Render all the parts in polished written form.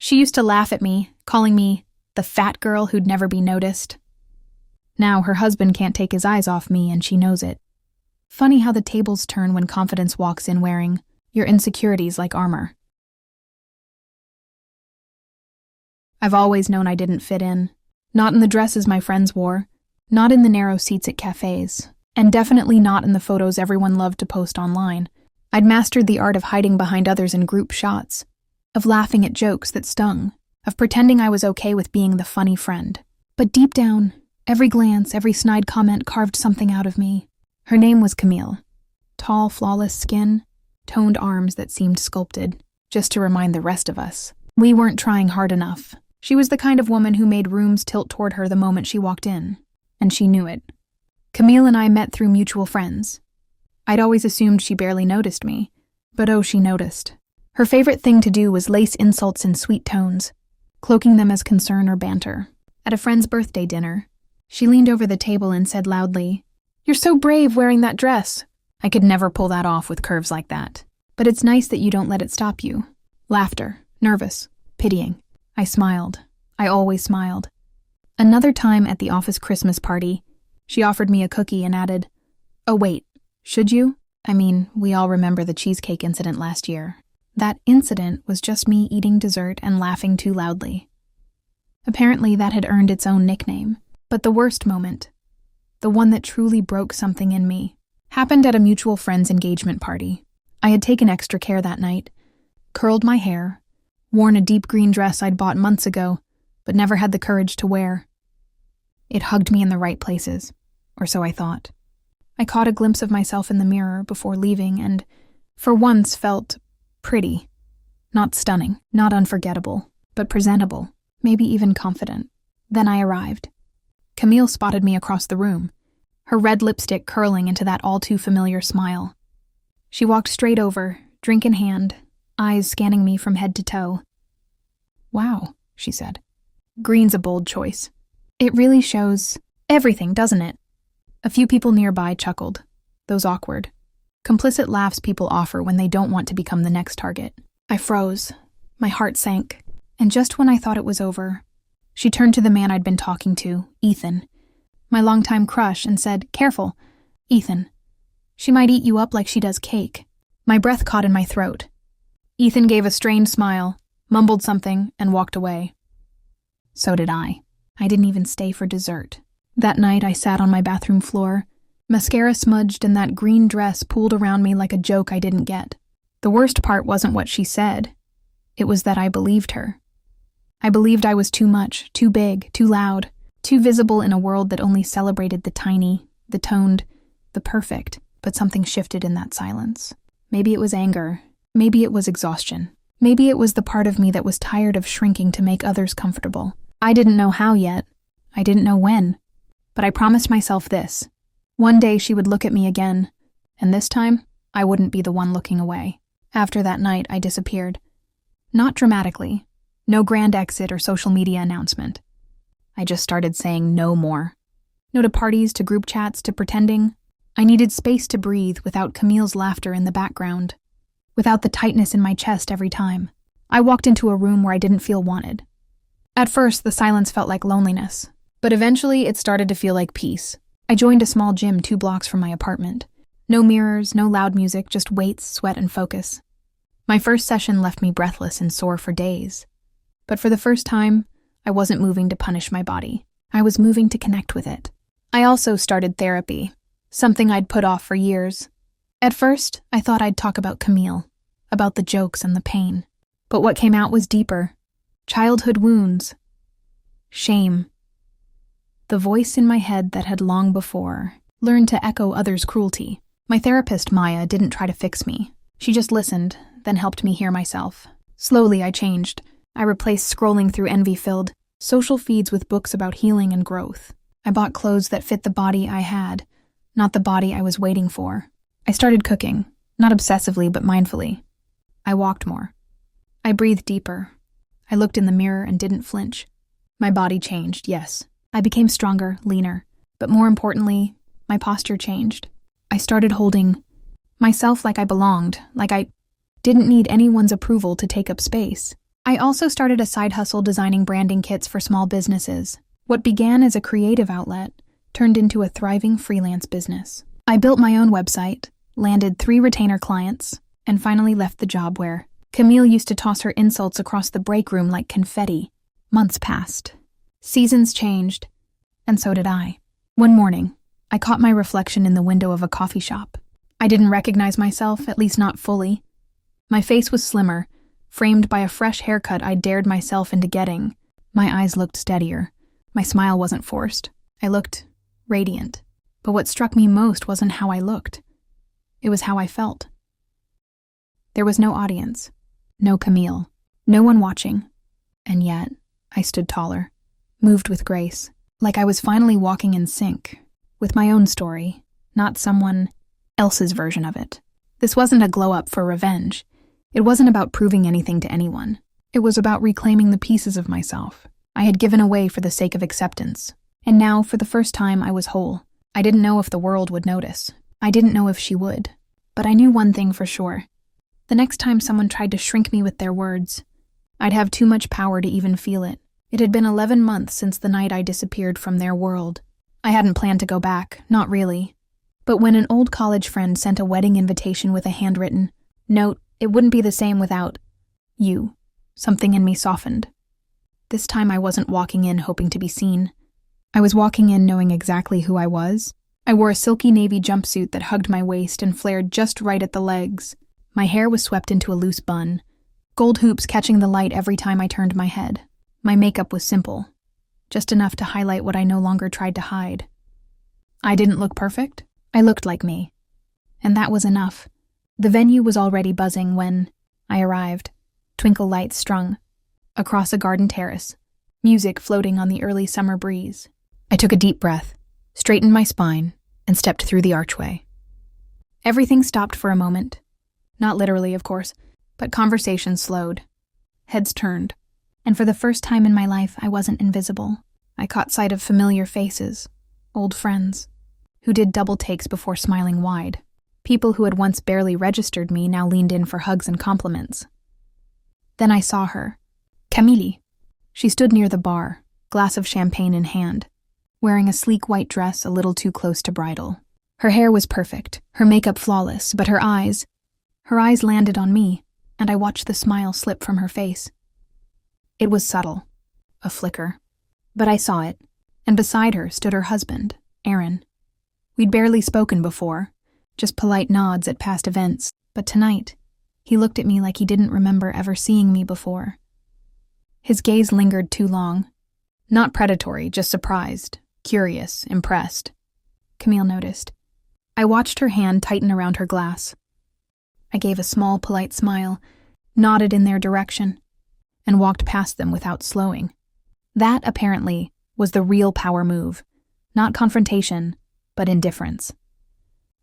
She used to laugh at me, calling me the fat girl who'd never be noticed. Now her husband can't take his eyes off me, and she knows it. Funny how the tables turn when confidence walks in wearing your insecurities like armor. I've always known I didn't fit in. Not in the dresses my friends wore, not in the narrow seats at cafes, and definitely not in the photos everyone loved to post online. I'd mastered the art of hiding behind others in group shots, of laughing at jokes that stung, of pretending I was okay with being the funny friend. But deep down, every glance, every snide comment carved something out of me. Her name was Camille. Tall, flawless skin, toned arms that seemed sculpted, just to remind the rest of us we weren't trying hard enough. She was the kind of woman who made rooms tilt toward her the moment she walked in, and she knew it. Camille and I met through mutual friends. I'd always assumed she barely noticed me, but oh, she noticed. Her favorite thing to do was lace insults in sweet tones, cloaking them as concern or banter. At a friend's birthday dinner, she leaned over the table and said loudly, "You're so brave wearing that dress." I could never pull that off with curves like that. But it's nice that you don't let it stop you. Laughter, nervous, pitying. I smiled. I always smiled. Another time at the office Christmas party, she offered me a cookie and added, "Oh wait, should you? I mean, we all remember the cheesecake incident last year." That incident was just me eating dessert and laughing too loudly. Apparently that had earned its own nickname. But the worst moment, the one that truly broke something in me, happened at a mutual friend's engagement party. I had taken extra care that night, curled my hair, worn a deep green dress I'd bought months ago, but never had the courage to wear. It hugged me in the right places, or so I thought. I caught a glimpse of myself in the mirror before leaving and, for once, felt pretty. Not stunning, not unforgettable, but presentable, maybe even confident. Then I arrived. Camille spotted me across the room, her red lipstick curling into that all-too-familiar smile. She walked straight over, drink in hand, eyes scanning me from head to toe. "Wow," she said. "Green's a bold choice. It really shows everything, doesn't it?" A few people nearby chuckled. Those awkward, complicit laughs people offer when they don't want to become the next target. I froze. My heart sank. And just when I thought it was over, she turned to the man I'd been talking to, Ethan, my longtime crush, and said, "Careful, Ethan. She might eat you up like she does cake." My breath caught in my throat. Ethan gave a strained smile, mumbled something, and walked away. So did I. I didn't even stay for dessert. That night I sat on my bathroom floor, mascara smudged and that green dress pulled around me like a joke I didn't get. The worst part wasn't what she said. It was that I believed her. I believed I was too much, too big, too loud, too visible in a world that only celebrated the tiny, the toned, the perfect, but something shifted in that silence. Maybe it was anger. Maybe it was exhaustion. Maybe it was the part of me that was tired of shrinking to make others comfortable. I didn't know how yet. I didn't know when. But I promised myself this. One day she would look at me again, and this time, I wouldn't be the one looking away. After that night, I disappeared. Not dramatically. No grand exit or social media announcement. I just started saying no more. No to parties, to group chats, to pretending. I needed space to breathe without Camille's laughter in the background, without the tightness in my chest every time. I walked into a room where I didn't feel wanted. At first, the silence felt like loneliness, but eventually it started to feel like peace. I joined a small gym 2 blocks from my apartment. No mirrors, no loud music, just weights, sweat, and focus. My first session left me breathless and sore for days. But for the first time, I wasn't moving to punish my body. I was moving to connect with it. I also started therapy, something I'd put off for years. At first, I thought I'd talk about Camille, about the jokes and the pain. But what came out was deeper. Childhood wounds. Shame. The voice in my head that had long before learned to echo others' cruelty. My therapist, Maya, didn't try to fix me. She just listened, then helped me hear myself. Slowly, I changed. I replaced scrolling through envy-filled social feeds with books about healing and growth. I bought clothes that fit the body I had, not the body I was waiting for. I started cooking, not obsessively but mindfully. I walked more. I breathed deeper. I looked in the mirror and didn't flinch. My body changed, yes. I became stronger, leaner. But more importantly, my posture changed. I started holding myself like I belonged, like I didn't need anyone's approval to take up space. I also started a side hustle designing branding kits for small businesses. What began as a creative outlet turned into a thriving freelance business. I built my own website, landed 3 retainer clients, and finally left the job where Camille used to toss her insults across the break room like confetti. Months passed. Seasons changed, and so did I. One morning, I caught my reflection in the window of a coffee shop. I didn't recognize myself, at least not fully. My face was slimmer, framed by a fresh haircut I dared myself into getting. My eyes looked steadier. My smile wasn't forced. I looked radiant. But what struck me most wasn't how I looked. It was how I felt. There was no audience, no Camille, no one watching. And yet, I stood taller, moved with grace, like I was finally walking in sync with my own story, not someone else's version of it. This wasn't a glow-up for revenge. It wasn't about proving anything to anyone. It was about reclaiming the pieces of myself I had given away for the sake of acceptance. And now, for the first time, I was whole. I didn't know if the world would notice. I didn't know if she would. But I knew one thing for sure. The next time someone tried to shrink me with their words, I'd have too much power to even feel it. It had been 11 months since the night I disappeared from their world. I hadn't planned to go back, not really. But when an old college friend sent a wedding invitation with a handwritten note, it wouldn't be the same without you, something in me softened. This time I wasn't walking in hoping to be seen. I was walking in knowing exactly who I was. I wore a silky navy jumpsuit that hugged my waist and flared just right at the legs. My hair was swept into a loose bun, gold hoops catching the light every time I turned my head. My makeup was simple, just enough to highlight what I no longer tried to hide. I didn't look perfect. I looked like me. And that was enough. The venue was already buzzing when I arrived, twinkle lights strung across a garden terrace, music floating on the early summer breeze. I took a deep breath, straightened my spine, and stepped through the archway. Everything stopped for a moment. Not literally, of course, but conversation slowed. Heads turned. And for the first time in my life, I wasn't invisible. I caught sight of familiar faces, old friends, who did double takes before smiling wide. People who had once barely registered me now leaned in for hugs and compliments. Then I saw her, Camille. She stood near the bar, glass of champagne in hand, wearing a sleek white dress a little too close to bridal. Her hair was perfect, her makeup flawless, but her eyes landed on me, and I watched the smile slip from her face. It was subtle, a flicker, but I saw it, and beside her stood her husband, Aaron. We'd barely spoken before, just polite nods at past events, but tonight, he looked at me like he didn't remember ever seeing me before. His gaze lingered too long. Not predatory, just surprised, curious, impressed. Camille noticed. I watched her hand tighten around her glass. I gave a small, polite smile, nodded in their direction, and walked past them without slowing. That, apparently, was the real power move. Not confrontation, but indifference.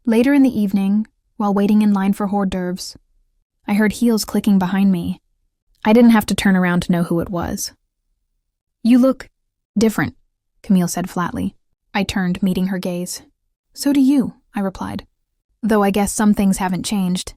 Later in the evening, while waiting in line for hors d'oeuvres, I heard heels clicking behind me. I didn't have to turn around to know who it was. "You look different," Camille said flatly. I turned, meeting her gaze. "So do you," I replied. "Though I guess some things haven't changed."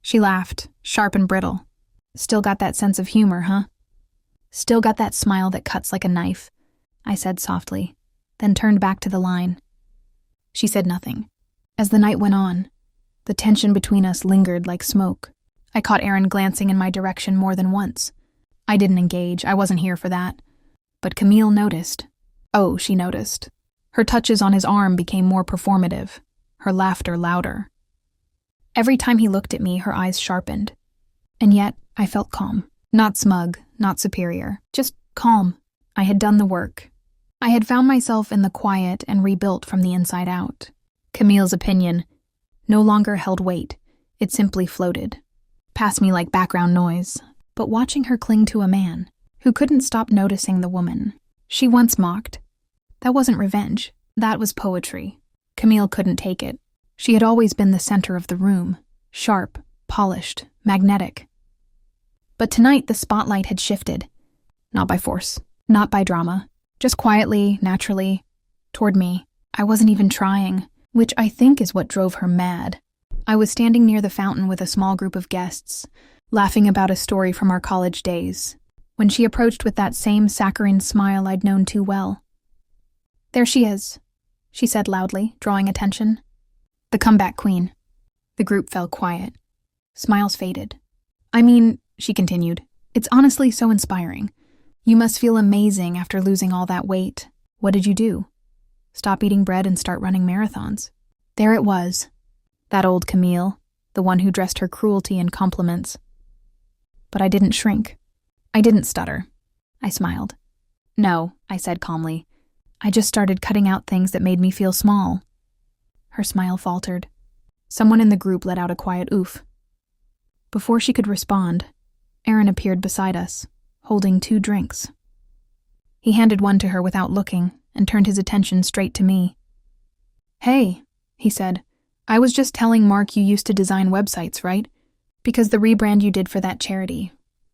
She laughed, sharp and brittle. "Still got that sense of humor, huh?" "Still got that smile that cuts like a knife," I said softly, then turned back to the line. She said nothing. As the night went on, the tension between us lingered like smoke. I caught Aaron glancing in my direction more than once. I didn't engage, I wasn't here for that. But Camille noticed. Oh, she noticed. Her touches on his arm became more performative, her laughter louder. Every time he looked at me, her eyes sharpened. And yet, I felt calm. Not smug, not superior. Just calm. I had done the work. I had found myself in the quiet and rebuilt from the inside out. Camille's opinion no longer held weight. It simply floated. Past me like background noise. But watching her cling to a man who couldn't stop noticing the woman she once mocked, that wasn't revenge. That was poetry. Camille couldn't take it. She had always been the center of the room, sharp, polished, magnetic. But tonight the spotlight had shifted. Not by force, not by drama, just quietly, naturally, toward me. I wasn't even trying, which I think is what drove her mad. I was standing near the fountain with a small group of guests, laughing about a story from our college days, when she approached with that same saccharine smile I'd known too well. "There she is," she said loudly, drawing attention. "The comeback queen." The group fell quiet. Smiles faded. "I mean," she continued, "it's honestly so inspiring. You must feel amazing after losing all that weight. What did you do? Stop eating bread and start running marathons?" There it was. That old Camille, the one who dressed her cruelty in compliments. But I didn't shrink. I didn't stutter. I smiled. "No," I said calmly. "I just started cutting out things that made me feel small." Her smile faltered. Someone in the group let out a quiet oof. Before she could respond, Aaron appeared beside us, holding 2 drinks. He handed one to her without looking and turned his attention straight to me. "Hey," he said, "I was just telling Mark you used to design websites, right? Because the rebrand you did for that charity,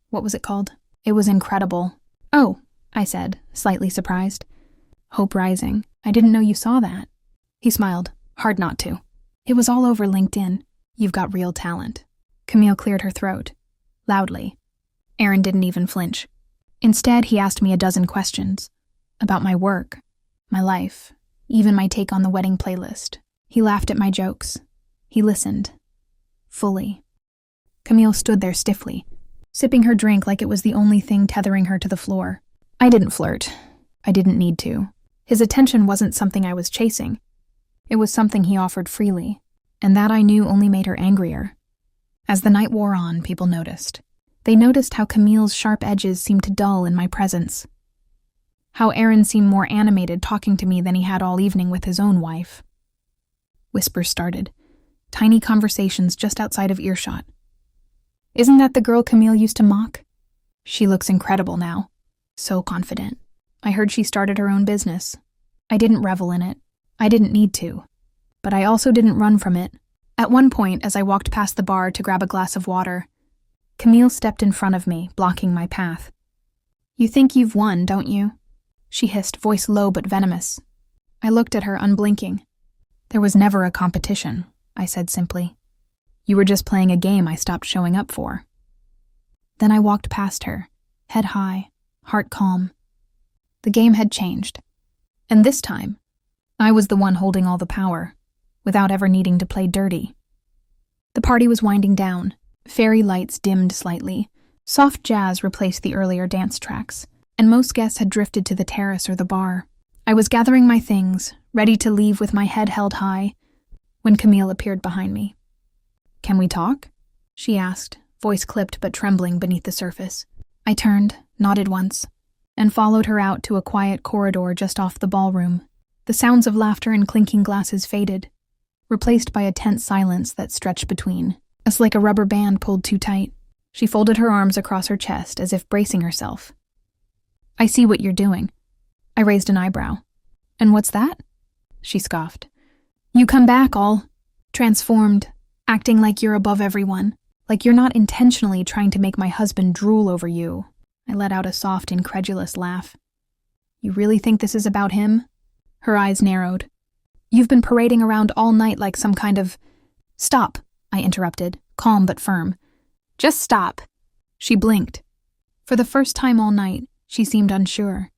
what was it called? It was incredible." "Oh," I said, slightly surprised. "Hope Rising. I didn't know you saw that." He smiled, hard not to. "It was all over LinkedIn. You've got real talent." Camille cleared her throat, loudly. Aaron didn't even flinch. Instead, he asked me a dozen questions. About my work, my life, even my take on the wedding playlist. He laughed at my jokes. He listened. Fully. Camille stood there stiffly, sipping her drink like it was the only thing tethering her to the floor. I didn't flirt. I didn't need to. His attention wasn't something I was chasing. It was something he offered freely, and that I knew only made her angrier. As the night wore on, people noticed. They noticed how Camille's sharp edges seemed to dull in my presence. How Aaron seemed more animated talking to me than he had all evening with his own wife. Whispers started. Tiny conversations just outside of earshot. "Isn't that the girl Camille used to mock? She looks incredible now. So confident. I heard she started her own business. I didn't revel in it. I didn't need to. But I also didn't run from it. At one point, as I walked past the bar to grab a glass of water, Camille stepped in front of me, blocking my path. "You think you've won, don't you?" she hissed, voice low but venomous. I looked at her, unblinking. "There was never a competition," I said simply. "You were just playing a game I stopped showing up for." Then I walked past her, head high, heart calm. The game had changed. And this time, I was the one holding all the power, without ever needing to play dirty. The party was winding down. Fairy lights dimmed slightly. Soft jazz replaced the earlier dance tracks, and most guests had drifted to the terrace or the bar. I was gathering my things, ready to leave with my head held high, when Camille appeared behind me. "Can we talk?" she asked, voice clipped but trembling beneath the surface. I turned, nodded once, and followed her out to a quiet corridor just off the ballroom. The sounds of laughter and clinking glasses faded, replaced by a tense silence that stretched between, as like a rubber band pulled too tight. She folded her arms across her chest as if bracing herself. "I see what you're doing." I raised an eyebrow. "And what's that?" she scoffed. "You come back all transformed, acting like you're above everyone, like you're not intentionally trying to make my husband drool over you." I let out a soft, incredulous laugh. "You really think this is about him?" Her eyes narrowed. "You've been parading around all night like some kind of—" "Stop," I interrupted, calm but firm. "Just stop." She blinked. For the first time all night, she seemed unsure.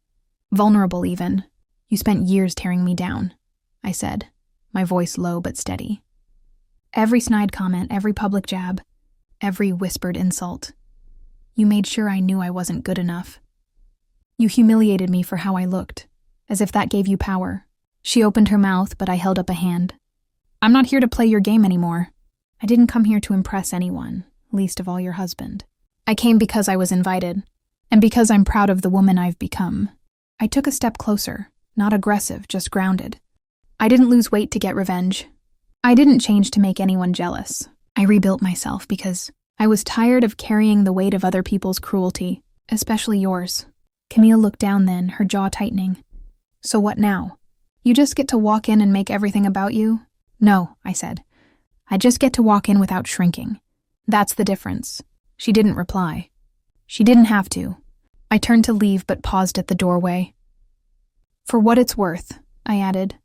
Vulnerable even. "You spent years tearing me down," I said, my voice low but steady. Every snide comment, every public jab, every whispered insult. You made sure I knew I wasn't good enough. You humiliated me for how I looked, as if that gave you power. She opened her mouth, but I held up a hand. "I'm not here to play your game anymore. I didn't come here to impress anyone, least of all your husband. I came because I was invited, and because I'm proud of the woman I've become." I took a step closer, not aggressive, just grounded. I didn't lose weight to get revenge. I didn't change to make anyone jealous. I rebuilt myself because I was tired of carrying the weight of other people's cruelty, especially yours. Camille looked down then, her jaw tightening. "So what now? You just get to walk in and make everything about you?" "No," I said. "I just get to walk in without shrinking. That's the difference." She didn't reply. She didn't have to. I turned to leave but paused at the doorway. "For what it's worth," I added,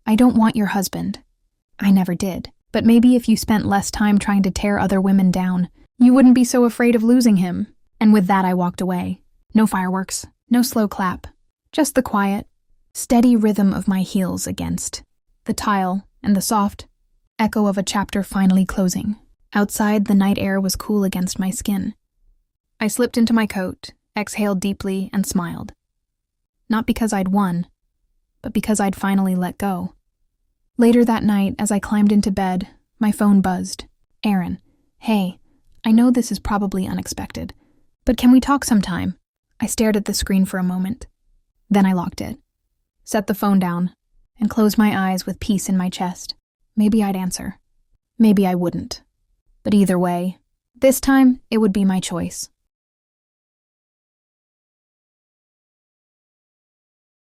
"I don't want your husband. I never did. But maybe if you spent less time trying to tear other women down, You wouldn't be so afraid of losing him. And with that, I walked away. No fireworks, no slow clap, just the quiet, steady rhythm of my heels against the tile and the soft echo of a chapter finally closing. Outside, the night air was cool against my skin. I slipped into my coat, exhaled deeply, and smiled. Not because I'd won, but because I'd finally let go. Later that night, as I climbed into bed, my phone buzzed. Aaron, hey, I know this is probably unexpected, but can we talk sometime? I stared at the screen for a moment. Then I locked it, set the phone down, and closed my eyes with peace in my chest. Maybe I'd answer. Maybe I wouldn't. But either way, this time it would be my choice.